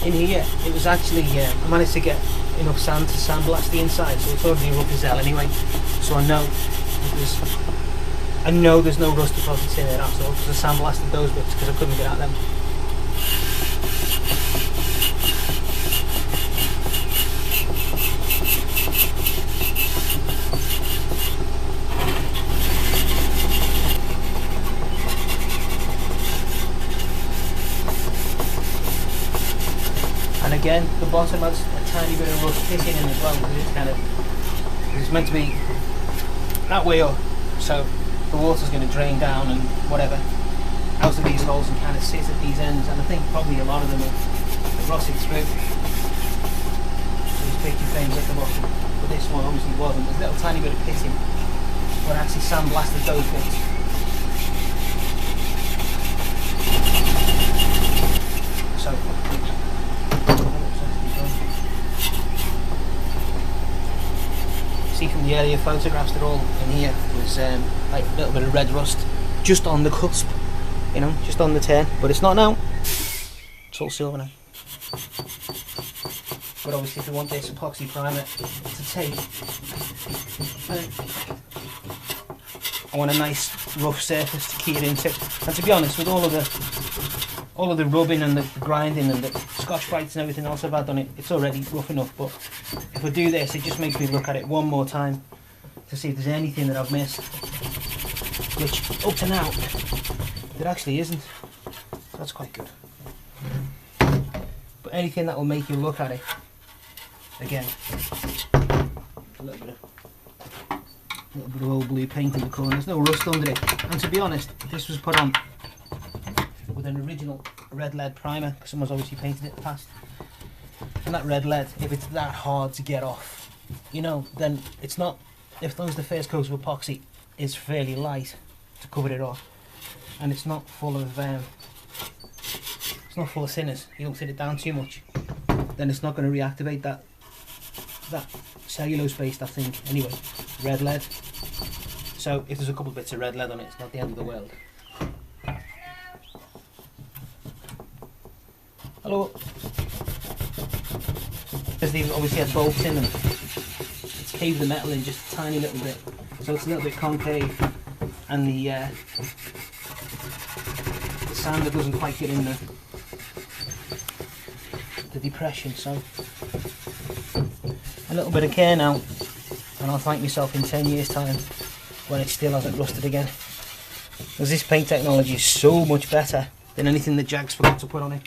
in here, it was actually, I managed to get enough sand to sandblast the inside, so it's already rough as hell anyway. So I know there's no rust deposits in it at all, because I sandblasted those bits because I couldn't get at them. And again, the bottom has a tiny bit of rust hitting in as well, because it's meant to be that way up, so the water's going to drain down and whatever out of these holes and kind of sit at these ends, and I think probably a lot of them have rotted through. These picking things at the bottom, but this one obviously wasn't. There's a little tiny bit of pitting, but I actually sandblasted those bits. So see from the earlier photographs, they're all in here. There's like a little bit of red rust just on the cusp, you know, just on the turn, but it's not now. It's all silver now. But obviously, if we want this epoxy primer to take, I want a nice rough surface to key it into. And to be honest, with all of the rubbing and the grinding and the Scotch-Brites and everything else I've had on it, it's already rough enough. But if I do this, it just makes me look at it one more time to see if there's anything that I've missed, which up to now there actually isn't. That's quite good. But anything that will make you look at it again, a little bit of old blue paint in the corner. There's no rust under it, and to be honest, this was put on with an original red lead primer, because someone's obviously painted it in the past. And that red lead, if it's that hard to get off, you know, then it's not. If those the first coat of epoxy is fairly light to cover it off, and it's not full of sinners, you don't sit it down too much, then it's not going to reactivate that cellulose based, I think, anyway, red lead. So if there's a couple of bits of red lead on it, it's not the end of the world. Hello. Because these obviously have bolts in them, it's caved the metal in just a tiny little bit, so it's a little bit concave, and the sander doesn't quite get in the depression. So a little bit of care now, and I'll thank myself in 10 years time when it still hasn't rusted again, because this paint technology is so much better than anything that Jags forgot to put on it.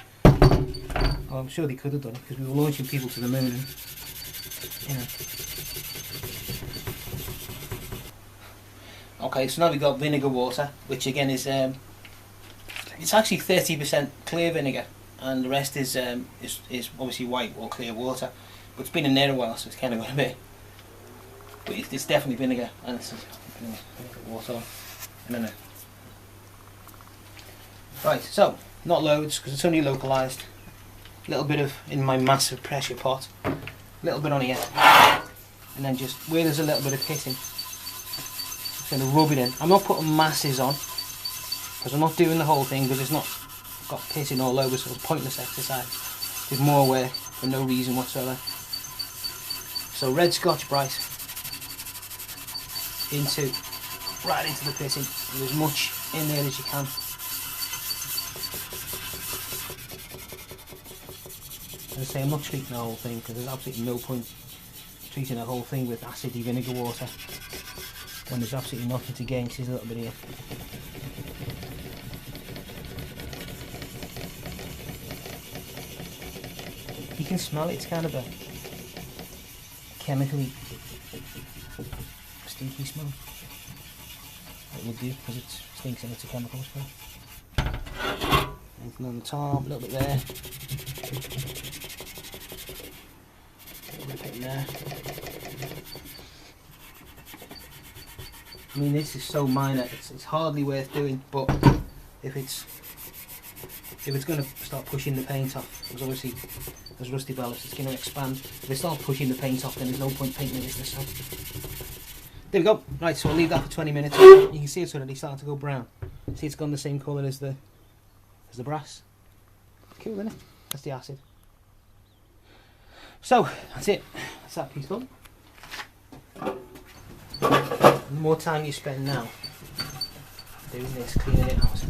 Oh, I'm sure they could have done it, because we were launching people to the moon, and you know. Okay, so now we've got vinegar water, which again is it's actually 30% clear vinegar, and the rest is obviously white or clear water. But it's been in there a while, so it's kind of got a bit. But it's definitely vinegar, and it's vinegar water. No. Right, so not loads, because it's only localised. A little bit of in my massive pressure pot, a little bit on here, and then just where there's a little bit of pitting, just going to rub it in. I'm not putting masses on, because I'm not doing the whole thing, because it's not got pitting all over, so it's a pointless exercise. There's more work for no reason whatsoever. So red Scotch-Brite right into the pitting, with as much in there as you can. As I say, I'm not treating the whole thing, because there's absolutely no point treating the whole thing with acidy vinegar water when there's absolutely nothing to gain. There's a little bit here. You can smell it, it's kind of a chemically stinky smell. It would do, because it stinks and it's a chemical smell. Anything on the top, a little bit there. There. I mean, this is so minor, it's hardly worth doing, but if it's going to start pushing the paint off, because obviously as Rusty develops it's going to expand. If it starts pushing the paint off, then there's no point painting this this way. There we go. Right, so I'll leave that for 20 minutes. You can see it's already starting to go brown. See, it's gone the same colour as the brass. Cool, isn't it? That's the acid. So that's it. That's that piece done. The more time you spend now doing this, cleaning it out.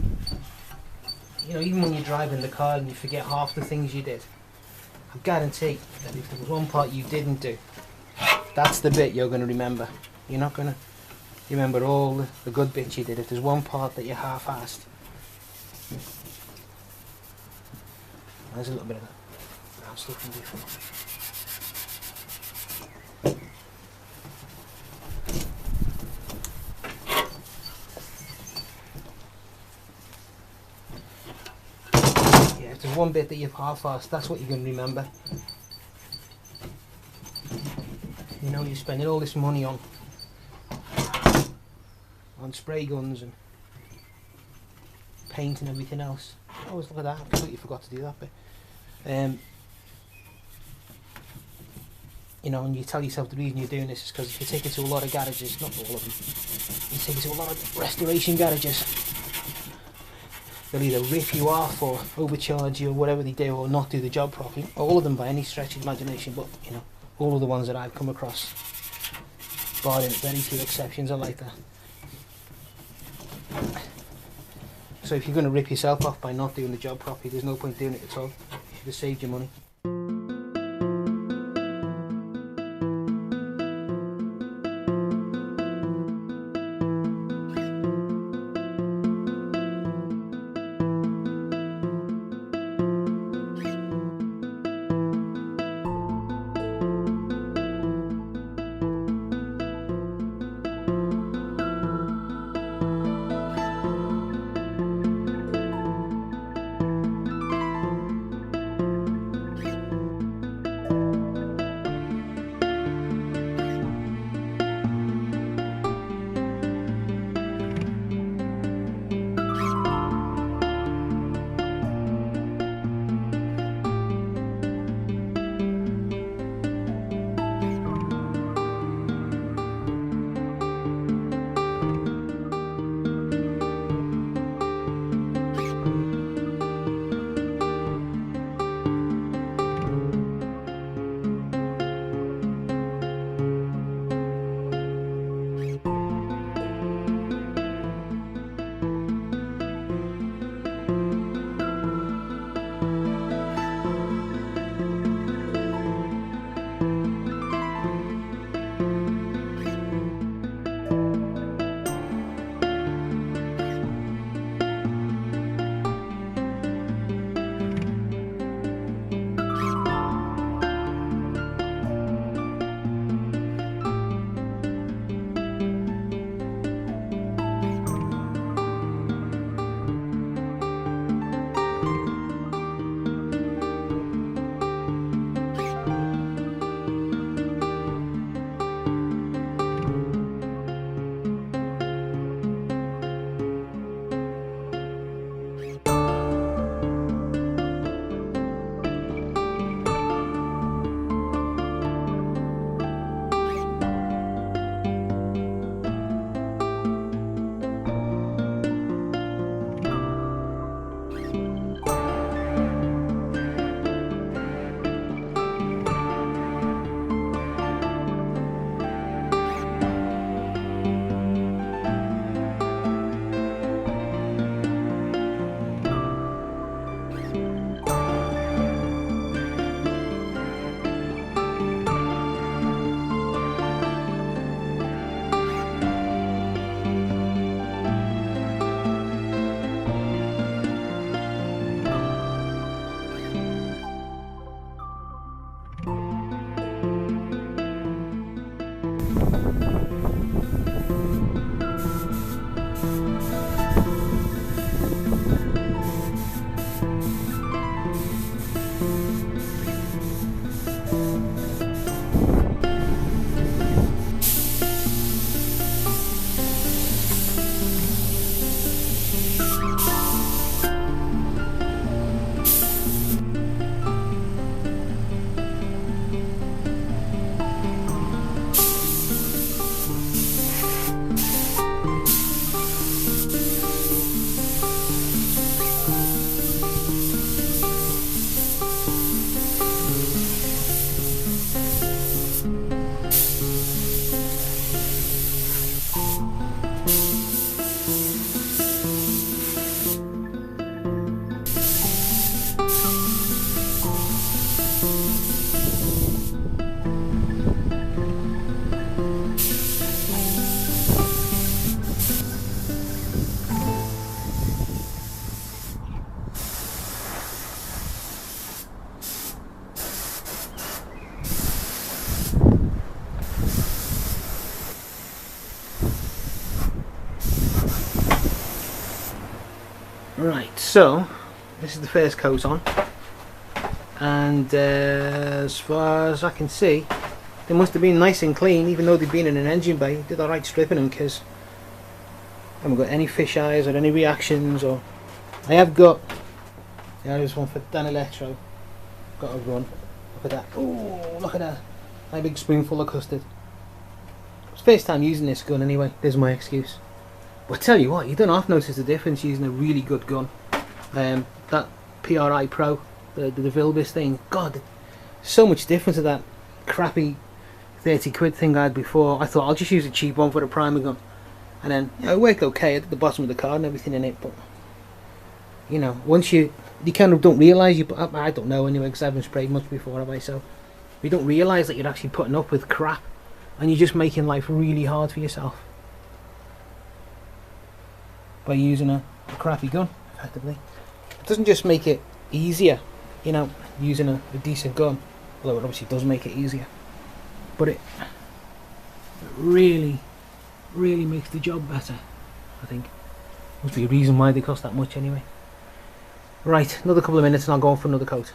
You know, even when you're driving the car and you forget half the things you did, I guarantee that if there was one part you didn't do, that's the bit you're going to remember. You're not going to remember all the good bits you did. If there's one part that you half-assed, there's a little bit of brown stuff in before. Yeah, if there's one bit that you've half-assed, that's what you're going to remember. You know, you're spending all this money on spray guns and paint and everything else. I always look at that, I completely forgot to do that bit. You know, and you tell yourself the reason you're doing this is because if you take it to a lot of garages, not all of them, you take it to a lot of restoration garages, they'll either rip you off or overcharge you or whatever they do, or not do the job properly. All of them by any stretch of imagination, but you know, all of the ones that I've come across, barring very few exceptions, are like that. So if you're going to rip yourself off by not doing the job properly, there's no point doing it at all. You should have saved your money. Right, so this is the first coat on, and as far as I can see, they must have been nice and clean, even though they've been in an engine bay. Did alright stripping them, because I haven't got any fish eyes or any reactions. Or I have got, there's one for Dan Electro, got a run. Look at that, oh look at that, a big spoonful of custard. It's the first time using this gun anyway, there's my excuse. But I tell you what, you don't half notice the difference using a really good gun. That PRI Pro, the Vilbis thing, God, so much different to that crappy 30 quid thing I had before. I thought I'll just use a cheap one for the primer gun, and then it worked okay at the bottom of the card and everything in it. But you know, once you kind of don't realise I don't know anyway, because I haven't sprayed much before, have I? So you don't realise that you're actually putting up with crap, and you're just making life really hard for yourself by using a crappy gun, effectively. It doesn't just make it easier, you know, using a decent gun, although it obviously does make it easier, but it really makes the job better, I think. Must be a reason why they cost that much anyway. Right, another couple of minutes and I'll go on for another coat.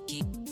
Keep